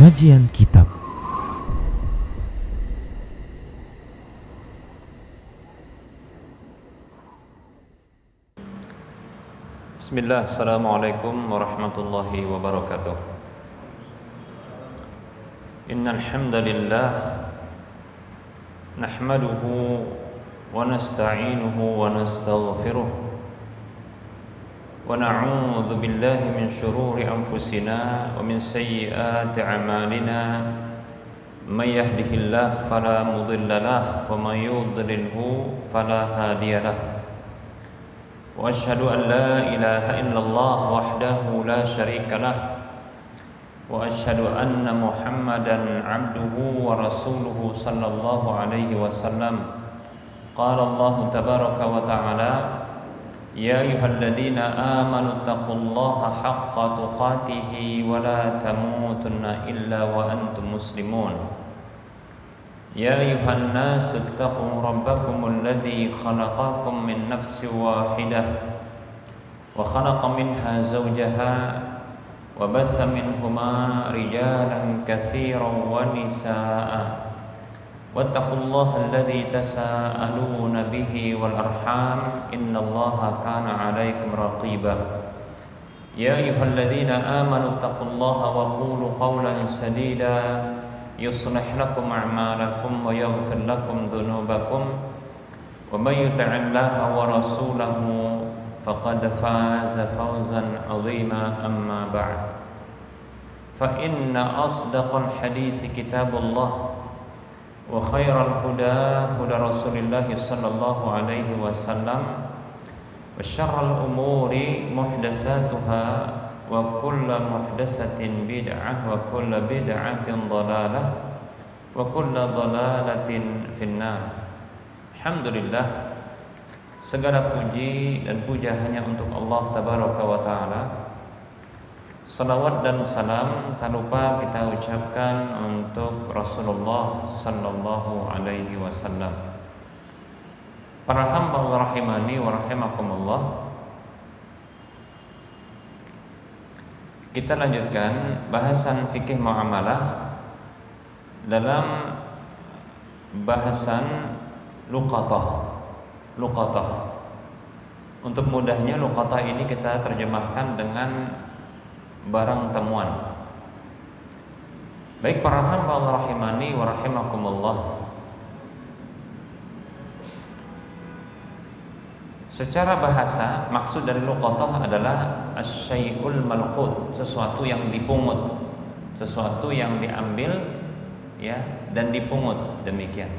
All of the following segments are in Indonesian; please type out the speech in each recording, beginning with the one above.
Kajian Kitab. Bismillah, Assalamualaikum warahmatullahi wabarakatuh. Innal hamdalillah nahmaduhu wa nasta'inuhu wa nastaghfiruh wa na'udzu billahi min shururi anfusina wa min sayyiati a'malina. May yahdihillahu fala mudilla lahu wa may yudlilhu fala hadiya lahu. Wa asyhadu an la ilaha illallah wahdahu la syarika lah. Wa asyhadu anna Muhammadan abduhu wa rasuluhu sallallahu alaihi wasallam. Qala Allah tabaraka wa ta'ala, ya ayyuhalladzina amanu taqullaha haqqa tuqatih wa la tamutunna illa wa antum muslimun. Ya ayuhan nas ittaqu rabbakum alladzi khalaqakum min nafsin wahidah wa khalaqa minha zawjaha wa bassa minhuma rijalan katsiran wa nisaa'a wattaqullaha alladzi tasaaluna bihi wal arham innallaha kana 'alaikum raqiba. Ya ayyuhalladzina amanu taqullaha wa qulu qawlan sadida yuslih lakum a'malakum wa yaghfir lakum dhunubakum wa may yuti'illaha wa rasulahu faqad faza fawzan 'azima. Amma ba'd, fa inna asdaqal hadits kitabullah wa khairal huda huda Rasulillah sallallahu alaihi wasallam wa syarrul umuri muhdatsatuha wa kullu muhdatsatin bid'ah wa kullu bid'atin dhalalah wa kullu dhalalatin finnar. Alhamdulillah, segala puji dan puja hanya untuk Allah tabaraka wa taala. Salawat dan salam tak lupa kita ucapkan untuk Rasulullah sallallahu alaihi wasallam. Para hamba Allah rahimani wa rahimakumullah, kita lanjutkan bahasan fikih muamalah dalam bahasan luqatah. Untuk mudahnya luqatah ini kita terjemahkan dengan barang temuan. Baik para hamba Allah rahimani wa rahimakumullah, secara bahasa maksud dari luqatah adalah asyai'ul malqut, sesuatu yang dipungut, sesuatu yang diambil ya dan dipungut, demikian.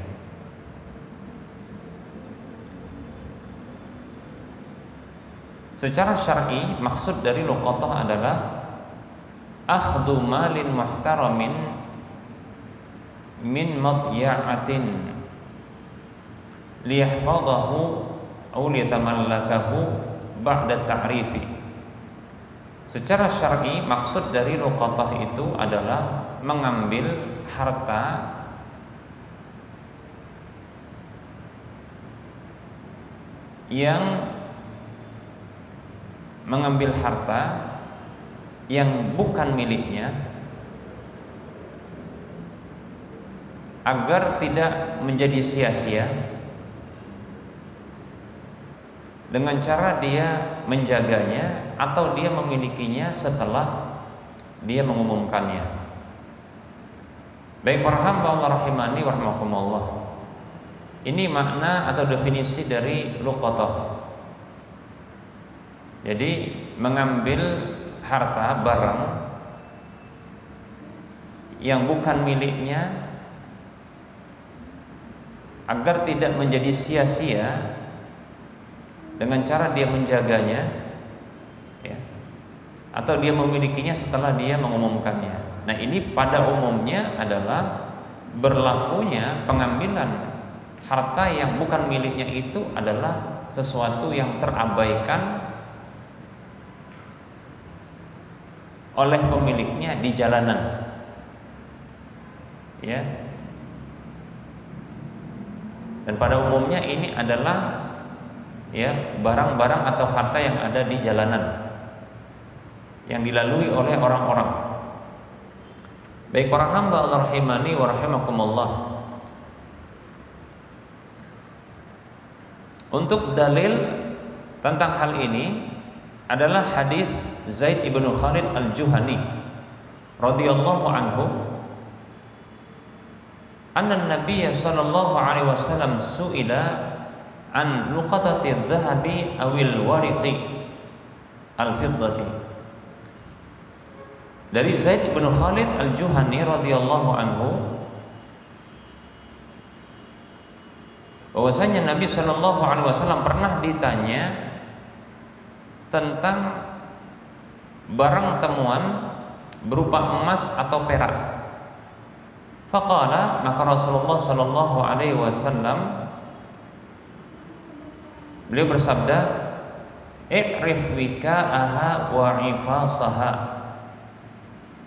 Secara syar'i maksud dari luqatah adalah akhdhu malin muhtaramin min madya'atin liyahfadhahu aw liyatamallakahu ba'da ta'rifi. Secara syar'i maksud dari luqatah itu adalah mengambil harta yang bukan miliknya agar tidak menjadi sia-sia, dengan cara dia menjaganya atau dia memilikinya setelah dia mengumumkannya. Baik para hamba Allah rahimani wa rahimakumullah, ini makna atau definisi dari luqatah. Jadi mengambil harta barang yang bukan miliknya agar tidak menjadi sia-sia, dengan cara dia menjaganya ya, atau dia memilikinya setelah dia mengumumkannya. Nah, ini pada umumnya adalah berlakunya pengambilan harta yang bukan miliknya itu adalah sesuatu yang terabaikan oleh pemiliknya di jalanan ya. Dan pada umumnya ini adalah ya barang-barang atau harta yang ada di jalanan yang dilalui oleh orang-orang. Baik para hamba Allah rahimani wa rahimakumullah. Untuk dalil tentang hal ini adalah hadis Zaid ibnu Khalid al-Juhani radhiyallahu anhu, anna Nabiy sallallahu alaihi wasallam su'ila an luqatati adh-dhahabi awil wariqi al-fiddati. Dari Zaid bin Khalid al-Juhani radhiyallahu anhu, bahwasanya Nabi sallallahu alaihi wasallam pernah ditanya tentang barang temuan berupa emas atau perak. Faqala, maka Rasulullah sallallahu alaihi wasallam beliau bersabda, "I'rif wika'aha wa ifasaha."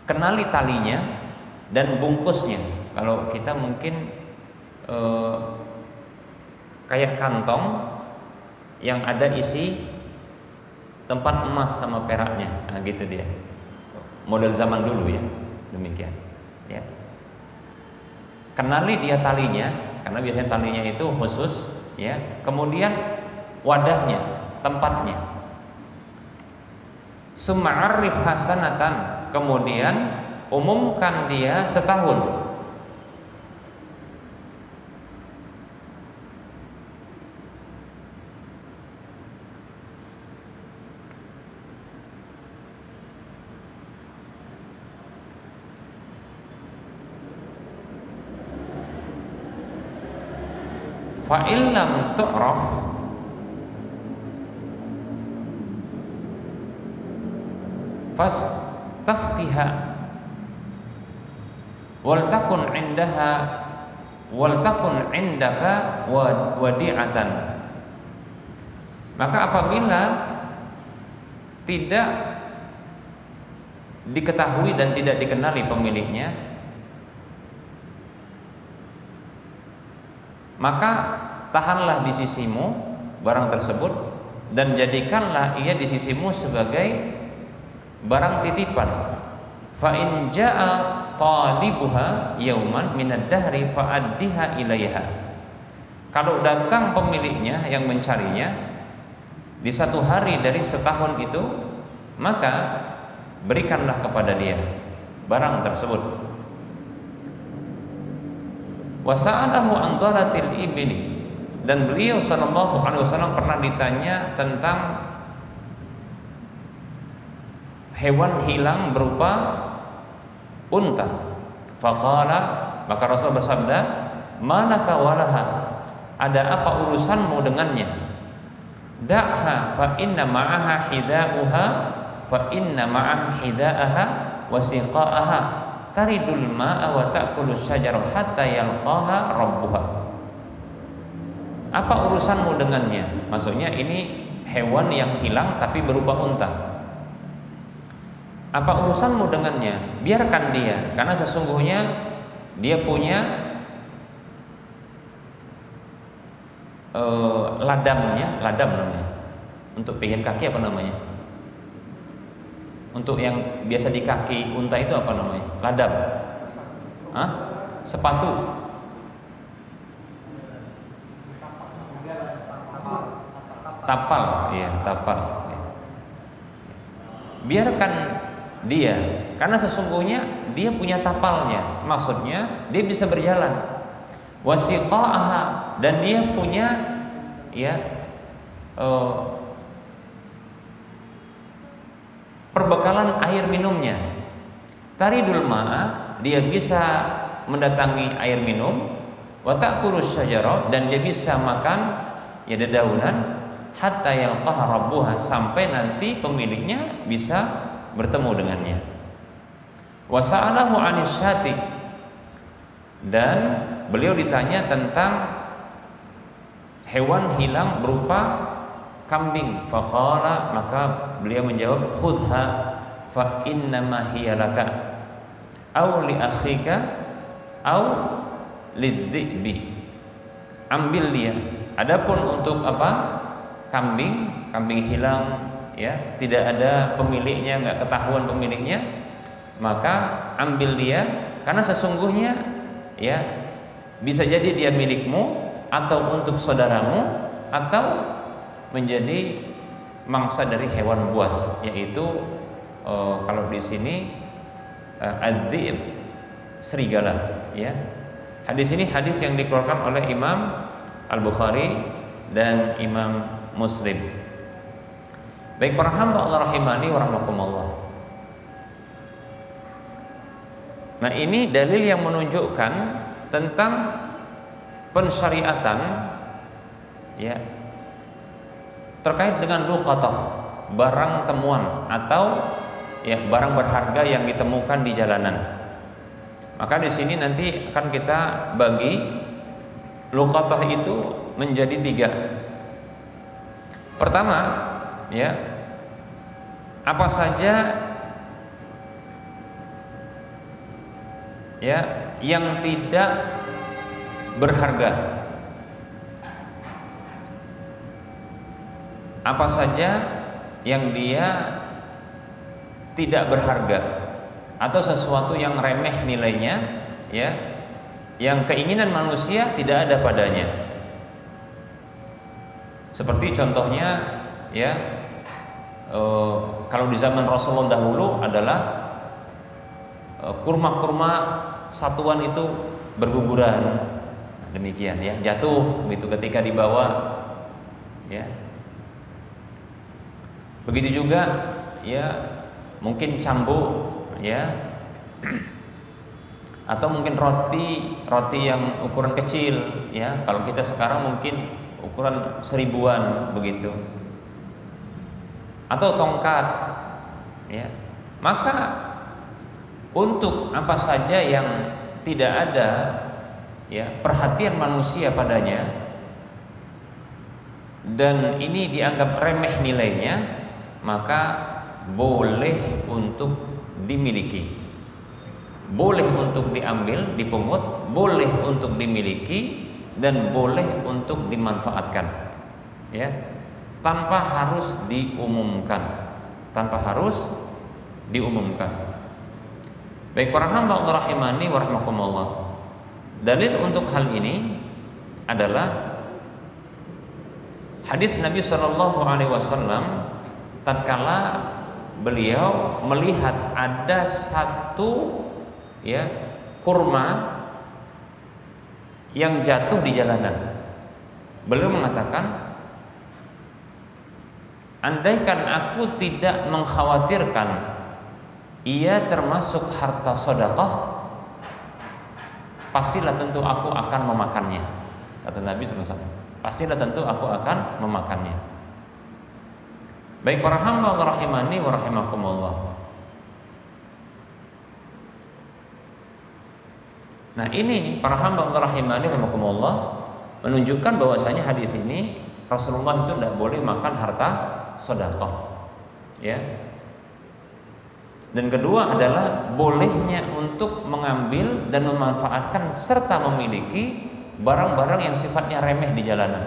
Kenali talinya dan bungkusnya. Kalau kita mungkin kayak kantong yang ada isi tempat emas sama peraknya. Nah, gitu dia. Model zaman dulu ya. Demikian. Ya. Kenali dia talinya, karena biasanya talinya itu khusus, ya. Kemudian wadahnya, tempatnya. Sum'arif hasanatan, kemudian umumkan dia setahun. Fa illam tu'raf fastafqiha wal takun indaka wadi'atan. Maka apabila tidak diketahui dan tidak dikenali pemiliknya, maka tahanlah di sisimu barang tersebut dan jadikanlah ia di sisimu sebagai barang titipan. Fa in jaa talibuha yauman minad dahri fa'addiha ilaiha. Kalau datang pemiliknya yang mencarinya di satu hari dari setahun itu, maka berikanlah kepada dia barang tersebut. Wa sa'alahu an dhalatil ibli, dan beliau sallallahu alaihi wasallam pernah ditanya tentang hewan hilang berupa unta. Faqala, maka Rasul bersabda, "Malaka walaha?" Ada apa urusanmu dengannya? Da'ha fa inna ma'aha hida'uha fa inna ma'aha hida'aha wa siqa'aha taridul ma'a wa ta'kulu syajarah hatta yalqaha rabbuha. Apa urusanmu dengannya? Maksudnya ini hewan yang hilang tapi berupa unta. Apa urusanmu dengannya? Biarkan dia, karena sesungguhnya dia punya ladamnya, ladam namanya. Untuk pingin kaki apa namanya? Untuk yang biasa di kaki unta itu apa namanya? Ladam. Hah? Sepatu. Tapal, iya, tapal. Biarkan dia, karena sesungguhnya dia punya tapalnya. Maksudnya dia bisa berjalan. Wasiqa'aha, dan dia punya perbekalan air minumnya. Taridul ma'a, dia bisa mendatangi air minum. Wa ta'kulu syajarah, dan dia bisa makan dedaunan. Hatta yalqaha rabbuha, sampai nanti pemiliknya bisa bertemu dengannya. Wa sa'alahu 'anis syati, dan beliau ditanya tentang hewan hilang berupa kambing. Faqala, maka beliau menjawab, khudha fa innama hiya laka aw li akhika aw lidhibi. Ambil dia. Adapun untuk apa? Kambing hilang, ya, tidak ada pemiliknya, enggak ketahuan pemiliknya, maka ambil dia karena sesungguhnya ya bisa jadi dia milikmu atau untuk saudaramu atau menjadi mangsa dari hewan buas, yaitu kalau di sini adzib, serigala ya. Hadis ini hadis yang dikeluarkan oleh Imam Al-Bukhari dan Imam Muslim. Baik para hamba Allah rahimani wa rahmakumullah. Nah, ini dalil yang menunjukkan tentang pensyariatan ya terkait dengan luqatah, barang temuan atau ya barang berharga yang ditemukan di jalanan. Maka di sini nanti akan kita bagi luqatah itu menjadi 3. Pertama, ya, apa saja ya yang tidak berharga. Apa saja yang dia tidak berharga atau sesuatu yang remeh nilainya ya, yang keinginan manusia tidak ada padanya. Seperti contohnya ya, kalau di zaman Rasulullah dahulu adalah kurma-kurma satuan itu berguguran, demikian ya, jatuh begitu ketika dibawa ya. Begitu juga ya, mungkin cambuk ya, atau mungkin roti yang ukuran kecil ya, kalau kita sekarang mungkin ukuran 1000-an begitu, atau tongkat ya. Maka untuk apa saja yang tidak ada ya perhatian manusia padanya dan ini dianggap remeh nilainya, maka boleh untuk dimiliki, boleh untuk diambil, dipungut, boleh untuk dimiliki, dan boleh untuk dimanfaatkan ya, tanpa harus diumumkan, Baik para hamba Allah rahimani wa rahmakumullah. Dalil untuk hal ini adalah hadis Nabi sallallahu alaihi wasallam tatkala beliau melihat ada satu ya kurma yang jatuh di jalanan. Beliau mengatakan, andaikan aku tidak mengkhawatirkan ia termasuk harta sedekah, pastilah tentu aku akan memakannya. Kata Nabi SAW, pastilah tentu aku akan memakannya. Baik para hamba Allah rahimani wa rahimakumullah. Nah, ini para hamba Allah rahimani wa rahimakumullah menunjukkan bahwasanya hadis ini Rasulullah itu tidak boleh makan harta sedekah ya. Dan kedua adalah bolehnya untuk mengambil dan memanfaatkan serta memiliki barang-barang yang sifatnya remeh di jalanan.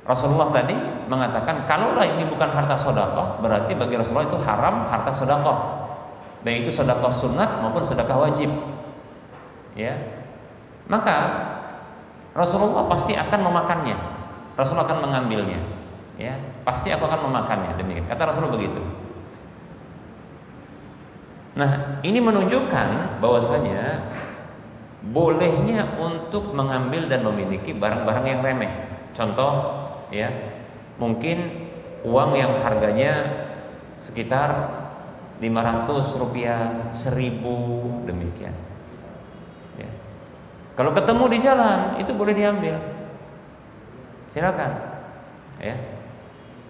Rasulullah tadi mengatakan kalaulah ini bukan harta sedekah, berarti bagi Rasulullah itu haram harta sedekah, baik itu sedekah sunat maupun sedekah wajib ya. Maka Rasulullah pasti akan memakannya, Rasulullah akan mengambilnya ya, pasti aku akan memakannya, demikian kata Rasulullah begitu. Nah, ini menunjukkan bahwasanya bolehnya untuk mengambil dan memiliki barang-barang yang remeh. Contoh ya, mungkin uang yang harganya sekitar 500 rupiah, 1000 demikian ya. Kalau ketemu di jalan itu boleh diambil, silakan ya.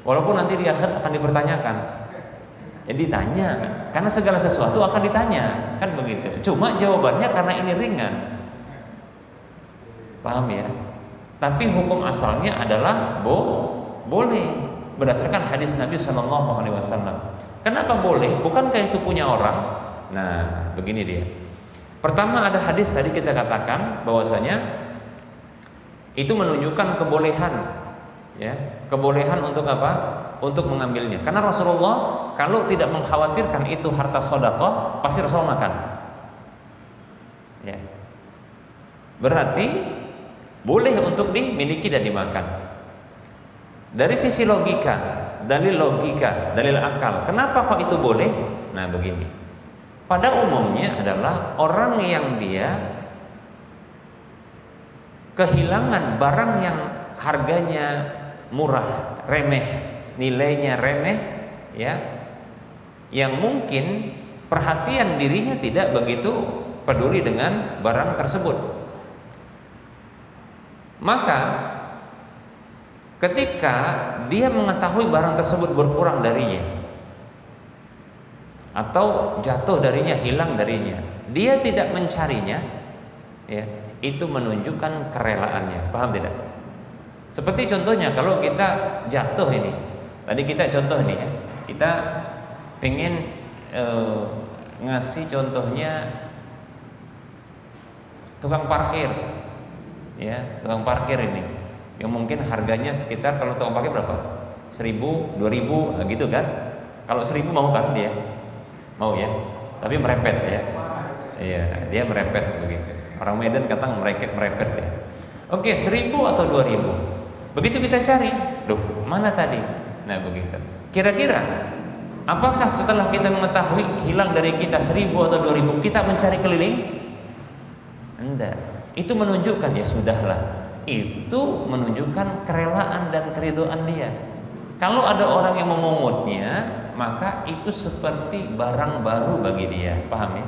Walaupun nanti di akhir akan dipertanyakan, ya ditanya, karena segala sesuatu akan ditanya, kan begitu. Cuma jawabannya karena ini ringan, paham ya? Tapi hukum asalnya adalah boleh berdasarkan hadis Nabi Shallallahu Alaihi Wasallam. Kenapa boleh? Bukankah itu punya orang? Nah, begini dia. Pertama ada hadis tadi kita katakan bahwasanya itu menunjukkan kebolehan, ya, kebolehan untuk apa? Untuk mengambilnya. Karena Rasulullah kalau tidak mengkhawatirkan itu harta sedekah, pasti Rasul makan. Ya. Berarti boleh untuk dimiliki dan dimakan. Dari sisi logika, dalil akal, kenapa kok itu boleh? Nah begini, pada umumnya adalah orang yang dia kehilangan barang yang harganya murah, remeh, nilainya remeh, ya, yang mungkin perhatian dirinya tidak begitu peduli dengan barang tersebut. Maka ketika dia mengetahui barang tersebut berkurang darinya atau jatuh darinya, hilang darinya, dia tidak mencarinya, ya, itu menunjukkan kerelaannya. Paham tidak? Seperti contohnya kalau kita jatuh ini, tadi kita contoh nih ya, kita pengen ngasih contohnya tukang parkir, ya, tukang parkir ini yang mungkin harganya sekitar, kalau tukang parkir berapa? 1.000, 2.000 gitu kan? Kalau 1.000 mau kan dia? Mau ya, tapi merepet ya. Iya, dia merepet begitu. Orang Medan kata merepet ya. Oke, 1.000 atau 2.000. Begitu kita cari, duh, mana tadi? Nah begitu. Kira-kira apakah setelah kita mengetahui hilang dari kita 1.000 atau 2.000, kita mencari keliling? Enggak. Itu menunjukkan ya sudahlah. Itu menunjukkan kerelaan dan keriduan dia. Kalau ada orang yang memungutnya, maka itu seperti barang baru bagi dia. Paham ya?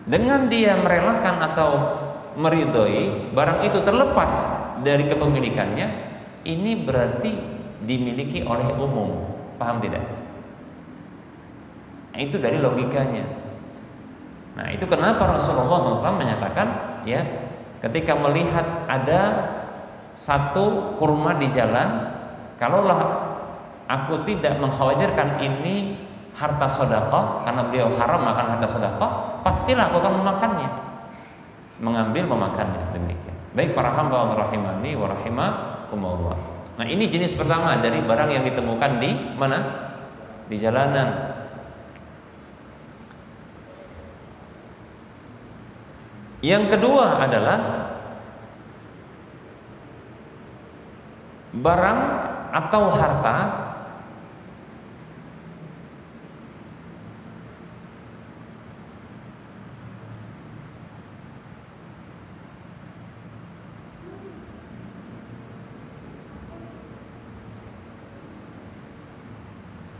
Dengan dia merelakan atau meridhoi barang itu terlepas dari kepemilikannya, ini berarti dimiliki oleh umum. Paham tidak? Nah, itu dari logikanya. Nah, itu kenapa Rasulullah SAW menyatakan, ya, ketika melihat ada satu kurma di jalan, kalaulah aku tidak mengkhawatirkan ini harta sedekah, karena beliau haram makan harta sedekah, pastilah aku akan memakannya, mengambil memakannya. Demikian. Baik para hamba Allah rahimani wa rahimakumullah. Nah, ini jenis pertama dari barang yang ditemukan di mana? Di jalanan. Yang kedua adalah barang atau harta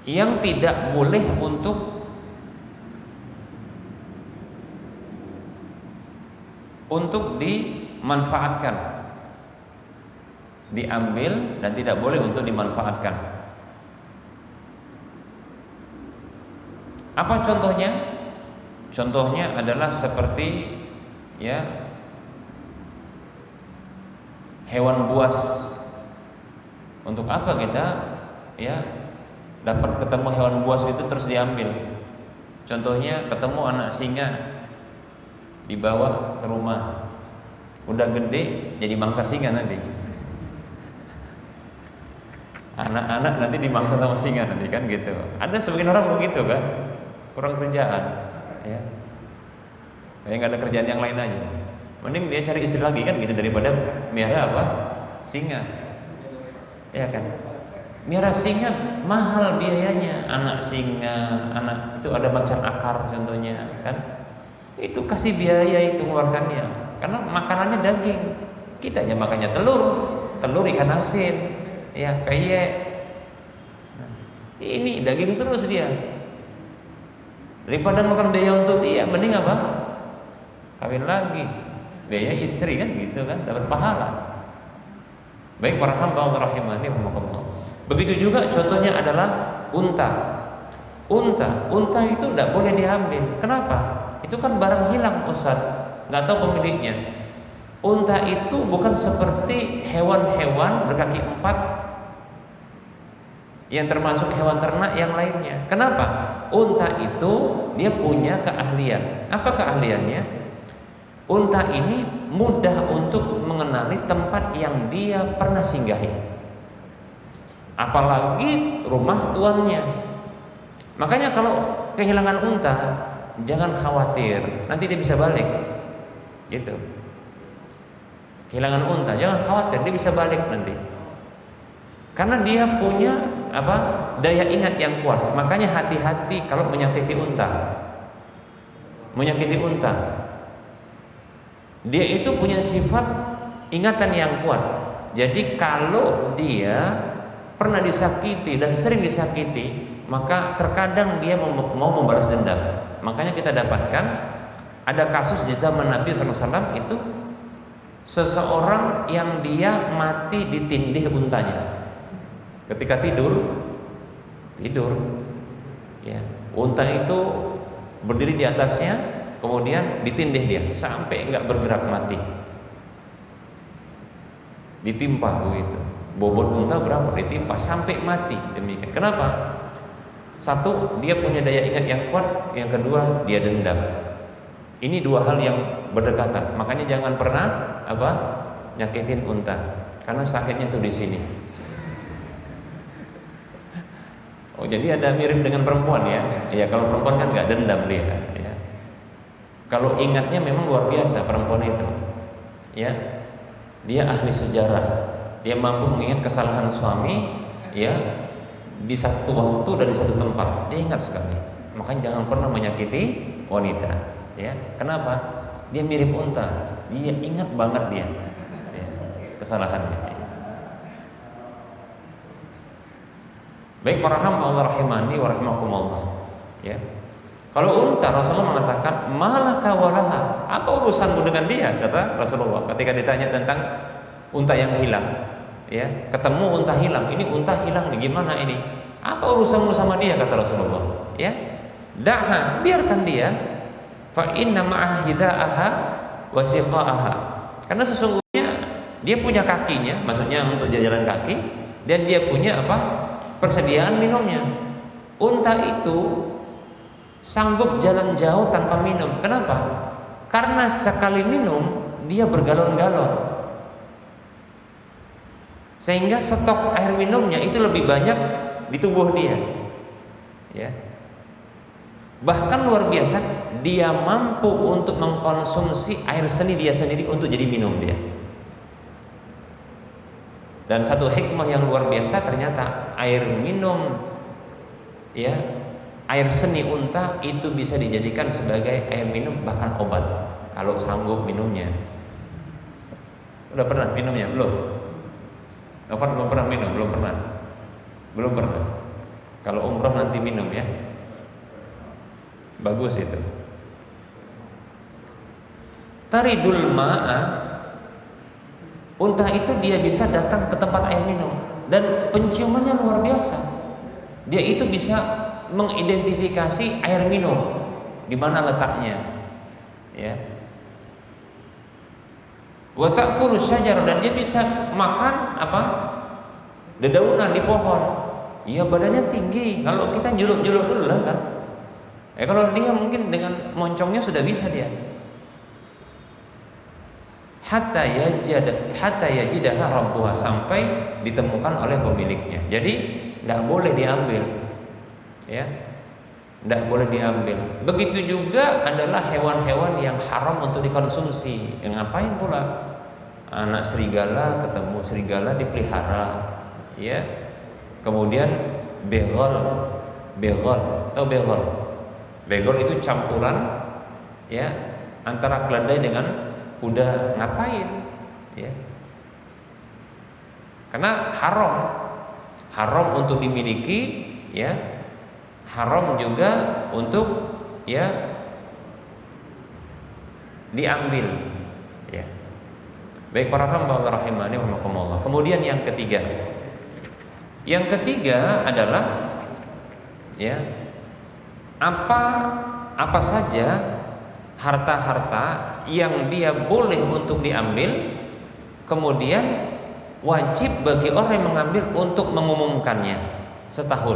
yang tidak boleh untuk dimanfaatkan, diambil dan tidak boleh untuk dimanfaatkan. Apa contohnya? Contohnya adalah seperti, ya, hewan buas. Untuk apa kita, ya, dapat ketemu hewan buas itu terus diambil? Contohnya ketemu anak singa, dibawa ke rumah, udah gede jadi mangsa singa nanti. Anak-anak nanti dimangsa sama singa nanti kan gitu. Ada sebagian orang begitu kan, kurang kerjaan, ya, kayak nggak ada kerjaan yang lain aja. Mending dia cari istri lagi kan gitu daripada miara apa? Singa, ya kan? Miara singa mahal biayanya. Anak singa, anak itu ada macan akar contohnya kan. Itu kasih biaya itu mengeluarkannya, karena makanannya daging. Kita aja makannya telur ikan asin, ya, peyek. Nah, ini daging terus dia. Daripada makan biaya untuk dia, mending apa? Kawin lagi, biaya istri kan gitu kan, dapat pahala. Baik para hamba Allah rahimani wa rahimakumullah. Begitu juga contohnya adalah unta. Unta itu tidak boleh diambil. Kenapa? Itu kan barang hilang, Ustaz, nggak tahu pemiliknya. Unta itu bukan seperti hewan-hewan berkaki 4 yang termasuk hewan ternak yang lainnya. Kenapa? Unta itu dia punya keahlian. Apa keahliannya? Unta ini mudah untuk mengenali tempat yang dia pernah singgahi, apalagi rumah tuannya. Makanya kalau kehilangan unta, jangan khawatir, nanti dia bisa balik. Gitu. Kehilangan unta, jangan khawatir, dia bisa balik nanti. Karena dia punya daya ingat yang kuat. Makanya hati-hati kalau menyakiti unta. Menyakiti unta. Dia itu punya sifat ingatan yang kuat. Jadi kalau dia pernah disakiti dan sering disakiti, maka terkadang dia mau membalas dendam. Makanya kita dapatkan ada kasus di zaman Nabi SAW itu seseorang yang dia mati ditindih untanya. Ketika tidur, ya, unta itu berdiri di atasnya, kemudian ditindih dia sampai enggak bergerak mati. Ditimpa begitu. Bobot unta berapa? Ditimpa sampai mati. Demikian. Kenapa? Satu, dia punya daya ingat yang kuat. Yang kedua, dia dendam. Ini dua hal yang berdekatan. Makanya jangan pernah nyakitin unta, karena sakitnya tuh di sini. Oh, jadi ada mirip dengan perempuan ya? Ya, kalau perempuan kan nggak dendam dia. Ya. Kalau ingatnya memang luar biasa perempuan itu. Ya, dia ahli sejarah. Dia mampu mengingat kesalahan suami, ya, di satu waktu dan di satu tempat. Dia ingat sekali. Makanya jangan pernah menyakiti wanita. Ya, kenapa? Dia mirip unta. Dia ingat banget dia, ya, kesalahannya. Baik para hamba Allah rahimani wa rahimakumullah. Ya. Kalau unta, Rasulullah mengatakan, "Malaka walaha?" Apa urusanmu dengan dia? Kata Rasulullah ketika ditanya tentang unta yang hilang. Ya, ketemu unta hilang. Ini unta hilang nih, gimana ini? Apa urusanmu sama dia? Kata Rasulullah. Ya. Da'ha, biarkan dia. Fa inna ma'ah hida'aha wa siqa'aha. Karena sesungguhnya dia punya kakinya, maksudnya untuk jajaran kaki, dan dia punya persediaan minumnya. Unta itu sanggup jalan jauh tanpa minum. Kenapa? Karena sekali minum dia bergalon-galon, sehingga stok air minumnya itu lebih banyak di tubuh dia. Ya. Bahkan luar biasa, dia mampu untuk mengkonsumsi air seni dia sendiri untuk jadi minum dia. Dan satu hikmah yang luar biasa, ternyata air minum, ya, air seni unta itu bisa dijadikan sebagai air minum, bahkan obat kalau sanggup minumnya. Udah pernah minumnya? Belum? Novan belum pernah minum? Belum pernah. Kalau umrah nanti minum ya. Bagus itu. Taridul ma'a, unta itu dia bisa datang ke tempat air minum dan penciumannya luar biasa. Dia itu bisa mengidentifikasi air minum di mana letaknya. Ya. Wa ta'kulu syajar, dan dia bisa makan dedaunan di pohon. Ya, badannya tinggi. Kalau kita juluk-juluk dulu lah kan. Kalau dia mungkin dengan moncongnya sudah bisa dia. Hatta yajidaha rabbuha, sampai ditemukan oleh pemiliknya. Jadi tidak boleh diambil. Ya. Tidak boleh diambil. Begitu juga adalah hewan-hewan yang haram untuk dikonsumsi. Yang ngapain pula? Anak serigala, ketemu serigala dipelihara. Ya. Kemudian begol. Tahu begol? Begol itu campuran, ya, antara keledai dengan kuda. Ngapain? Ya. Karena haram untuk dimiliki, ya, haram juga untuk, ya, diambil. Ya. Baik para hamba Allah rahimani wa rahimakumullah. Kemudian yang ketiga adalah, ya, apa saja harta-harta yang dia boleh untuk diambil, kemudian wajib bagi orang yang mengambil untuk mengumumkannya setahun.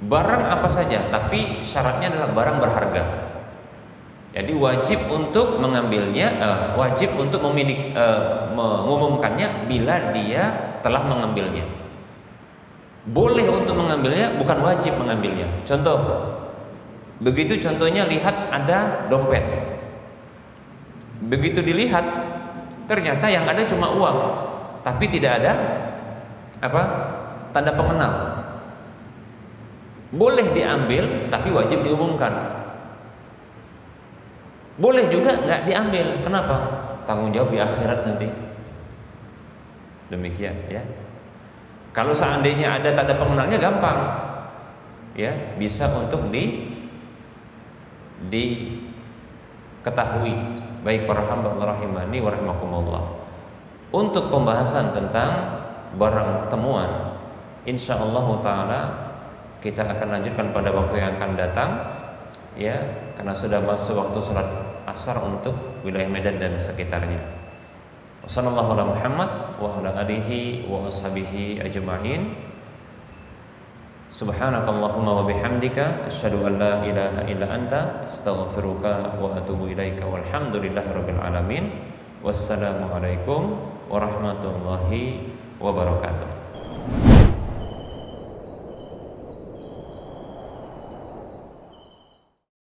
Barang apa saja, tapi syaratnya adalah barang berharga. Jadi wajib untuk mengambilnya, wajib untuk mengumumkannya bila dia telah mengambilnya. Boleh untuk mengambilnya, bukan wajib mengambilnya. Contoh, begitu contohnya lihat ada dompet. Begitu dilihat, ternyata yang ada cuma uang, tapi tidak ada apa? Tanda pengenal. Boleh diambil, tapi wajib diumumkan. Boleh juga nggak diambil. Kenapa? Tanggung jawab di akhirat nanti. Demikian ya. Kalau seandainya ada tanda pengenalnya gampang, ya bisa untuk diketahui. Baik para hamba Allah rahimani wa rahimakumullah. Untuk pembahasan tentang barang temuan, insyaallah taala kita akan lanjutkan pada waktu yang akan datang, ya karena sudah masuk waktu sholat asar untuk wilayah Medan dan sekitarnya. Wassallallahu ala Muhammad wa ala alihi wa ashabihi ajma'in. Subhanakallahumma wa bihamdika asyhadu an la ilaha illa anta astaghfiruka wa atubu ilaika walhamdulillahirabbil alamin. Wassalamu alaikum warahmatullahi wabarakatuh.